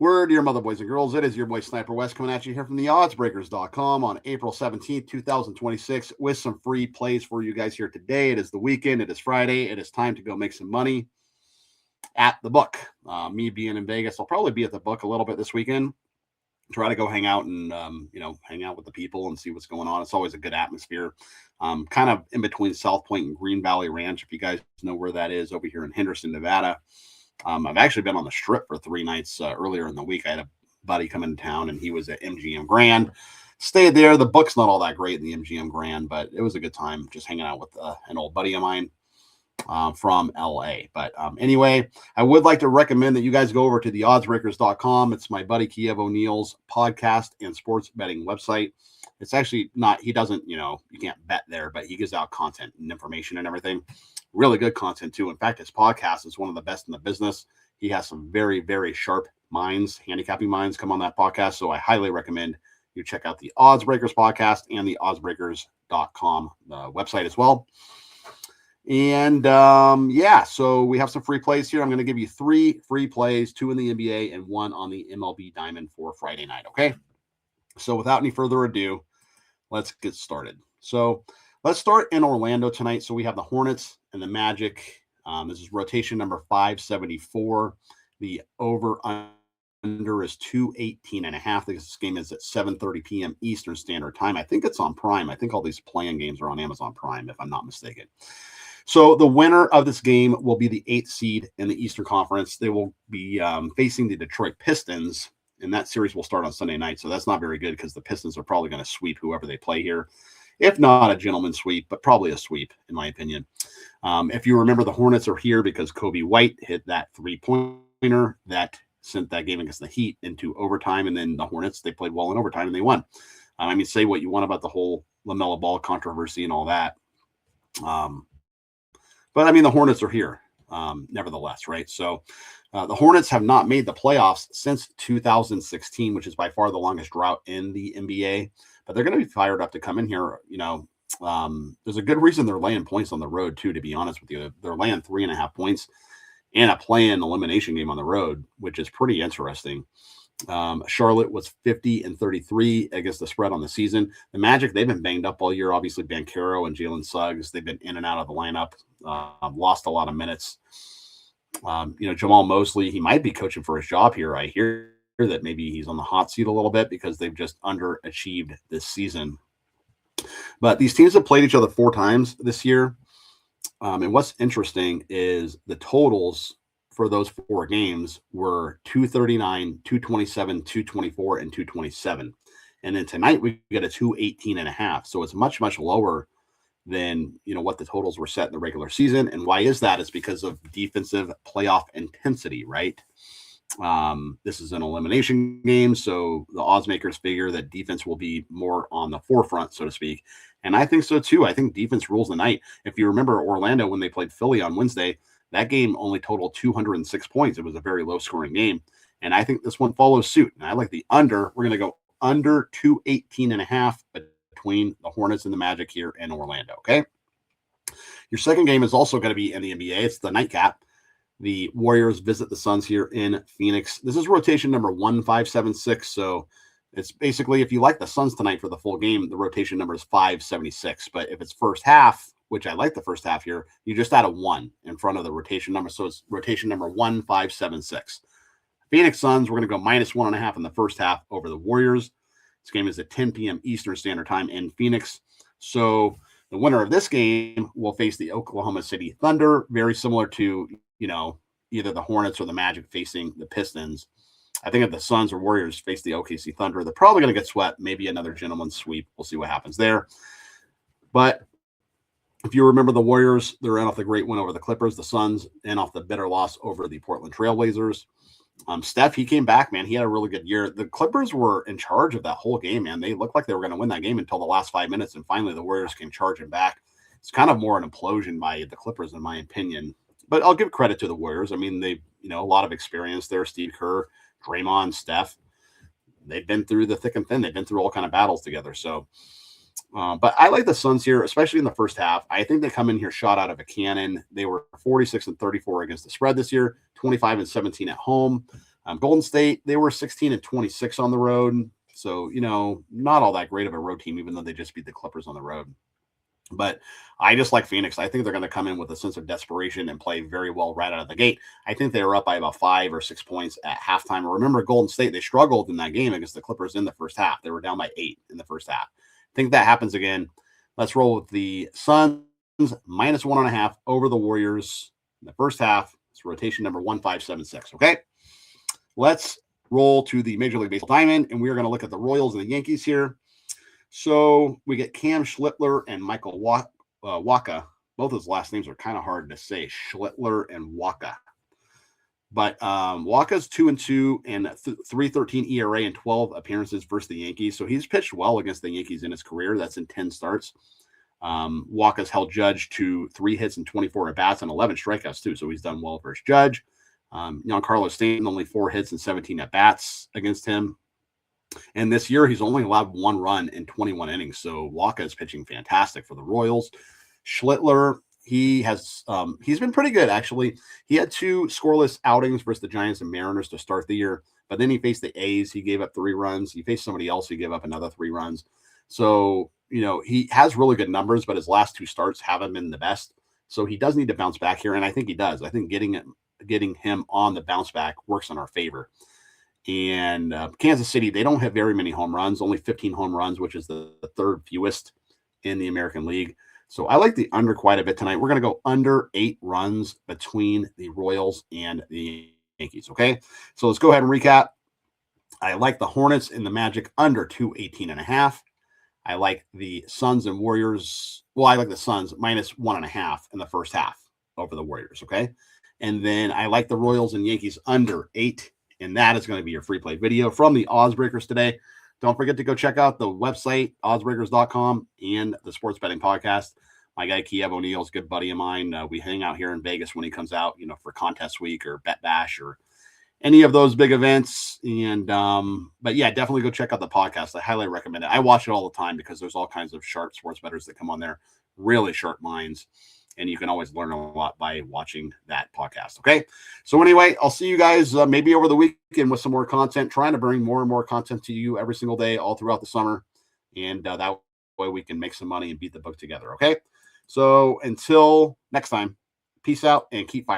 Word to your mother, boys and girls. It is your boy Sniper Wes coming at you here from the oddsbreakers.com on April 17th, 2026 with some free plays for you guys here today. It is the weekend. It is Friday. It is time to go make some money at the book. Me being in Vegas, I'll probably be at the book a little bit this weekend. Try to go hang out and, hang out with the people and see what's going on. It's always a good atmosphere. Kind of in between South Point and Green Valley Ranch, if you guys know where that is, over here in Henderson, Nevada. I've actually been on the Strip for 3 nights earlier in the week. I had a buddy come into town, and he was at MGM Grand. Stayed there. The book's not all that great in the MGM Grand, but it was a good time just hanging out with an old buddy of mine from LA. But anyway, I would like to recommend that you guys go over to the oddsbreakers.com. It's my buddy Kiev O'Neill's podcast and sports betting website. It's actually not, he doesn't, you can't bet there, but he gives out content and information and everything. Really good content too. In fact, his podcast is one of the best in the business. He has some very, very sharp minds, handicapping minds come on that podcast. So I highly recommend you check out the Odds Breakers podcast and the oddsbreakers.com website as well. And so we have some free plays here. I'm going to give you 3 free plays, 2 in the NBA and 1 on the MLB Diamond for Friday night. Okay. So without any further ado, let's get started. So let's start in Orlando tonight. So we have the Hornets and the Magic. This is rotation number 574. The over-under is 218.5. This game is at 7:30 p.m. Eastern Standard Time. I think it's on Prime. I think all these playing games are on Amazon Prime, if I'm not mistaken. So the winner of this game will be the 8th seed in the Eastern Conference. They will be facing the Detroit Pistons, and that series will start on Sunday night. So that's not very good because the Pistons are probably going to sweep whoever they play here. If not a gentleman's sweep, but probably a sweep, in my opinion. If you remember, the Hornets are here because Kobe White hit that 3-pointer that sent that game against the Heat into overtime. And then the Hornets, they played well in overtime and they won. Say what you want about the whole LaMelo Ball controversy and all that. But the Hornets are here, nevertheless, right? So the Hornets have not made the playoffs since 2016, which is by far the longest drought in the NBA. But they're going to be fired up to come in here. There's a good reason they're laying points on the road, too, to be honest with you. They're laying 3.5 points and a play-in elimination game on the road, which is pretty interesting. Charlotte was 50-33 against the spread on the season. The Magic, they've been banged up all year. Obviously, Banchero and Jalen Suggs, they've been in and out of the lineup, lost a lot of minutes. Jamal Mosley, he might be coaching for his job here. I hear that maybe he's on the hot seat a little bit because they've just underachieved this season. But these teams have played each other 4 times this year. And what's interesting is the totals for those 4 games were 239, 227, 224, and 227. And then tonight we get a 218.5. So it's much, much lower than, what the totals were set in the regular season. And why is that? It's because of defensive playoff intensity, right? This is an elimination game, so the odds makers figure that defense will be more on the forefront, so to speak. And I think so too. I think defense rules the night. If you remember Orlando when they played Philly on Wednesday, that game only totaled 206 points. It was a very low scoring game. And I think this one follows suit. And I like the under. We're going to go under 218.5 between the Hornets and the Magic here in Orlando. Okay. Your second game is also going to be in the NBA. It's the nightcap. The Warriors visit the Suns here in Phoenix. This is rotation number 1576. So it's basically, if you like the Suns tonight for the full game, the rotation number is 576. But if it's first half, which I like the first half here, you just add a 1 in front of the rotation number. So it's rotation number 1576. Phoenix Suns, we're going to go -1.5 in the first half over the Warriors. This game is at 10 p.m. Eastern Standard Time in Phoenix. So the winner of this game will face the Oklahoma City Thunder, very similar to, either the Hornets or the Magic facing the Pistons. I think if the Suns or Warriors face the OKC Thunder, they're probably going to get swept, maybe another gentleman's sweep. We'll see what happens there. But if you remember the Warriors, they're in off the great win over the Clippers. The Suns in off the bitter loss over the Portland Trailblazers. Steph, he came back, man. He had a really good year. The Clippers were in charge of that whole game, man. They looked like they were going to win that game until the last 5 minutes, and finally the Warriors came charging back. It's kind of more an implosion by the Clippers, in my opinion. But I'll give credit to the Warriors. They, a lot of experience there. Steve Kerr, Draymond, Steph. They've been through the thick and thin. They've been through all kind of battles together. So, but I like the Suns here, especially in the first half. I think they come in here shot out of a cannon. They were 46-34 against the spread this year, 25-17 at home. Golden State, they were 16-26 on the road. So, you know, not all that great of a road team, even though they just beat the Clippers on the road. But I just like Phoenix. I think they're going to come in with a sense of desperation and play very well right out of the gate. I think they were up by about 5 or 6 points at halftime. Remember, Golden State, they struggled in that game against the Clippers in the first half. They were down by 8 in the first half. I think that happens again. Let's roll with the Suns minus 1.5 over the Warriors in the first half. It's rotation number 1576. Okay. Let's roll to the Major League Baseball diamond, and we are going to look at the Royals and the Yankees here. So we get Cam Schlittler and Michael Wacha. Both his last names are kind of hard to say, Schlittler and Wacha. But Wacha's 2-2 and 3.13 ERA and 12 appearances versus the Yankees. So he's pitched well against the Yankees in his career. That's in 10 starts. Wacha's held Judge to 3 hits and 24 at-bats and 11 strikeouts, too. So he's done well versus Judge. Giancarlo Stanton, only 4 hits and 17 at-bats against him. And this year, he's only allowed 1 run in 21 innings. So Wacha is pitching fantastic for the Royals. Schlittler, he's been pretty good, actually. He had 2 scoreless outings versus the Giants and Mariners to start the year. But then he faced the A's. He gave up 3 runs. He faced somebody else. He gave up another 3 runs. So, you know, he has really good numbers, but his last 2 starts haven't been the best. So he does need to bounce back here. And I think he does. I think getting him on the bounce back works in our favor. And Kansas City, they don't have very many home runs, only 15 home runs, which is the 3rd fewest in the American League. So I like the under quite a bit tonight. We're going to go under 8 runs between the Royals and the Yankees, okay? So let's go ahead and recap. I like the Hornets and the Magic under 218.5. I like the Suns and Warriors. Well, I like the Suns minus 1.5 in the first half over the Warriors, okay? And then I like the Royals and Yankees under 8. And that is going to be your free play video from the Odds Breakers today. Don't forget to go check out the website, oddsbreakers.com, and the Sports Betting Podcast. My guy, Kiev O'Neill, is a good buddy of mine. We hang out here in Vegas when he comes out, you know, for Contest Week or Bet Bash or any of those big events. And, but yeah, definitely go check out the podcast. I highly recommend it. I watch it all the time because there's all kinds of sharp sports bettors that come on there, really sharp minds. And you can always learn a lot by watching that podcast. Okay. So anyway, I'll see you guys maybe over the weekend with some more content, trying to bring more and more content to you every single day, all throughout the summer. And that way we can make some money and beat the book together. Okay. So until next time, peace out and keep firing.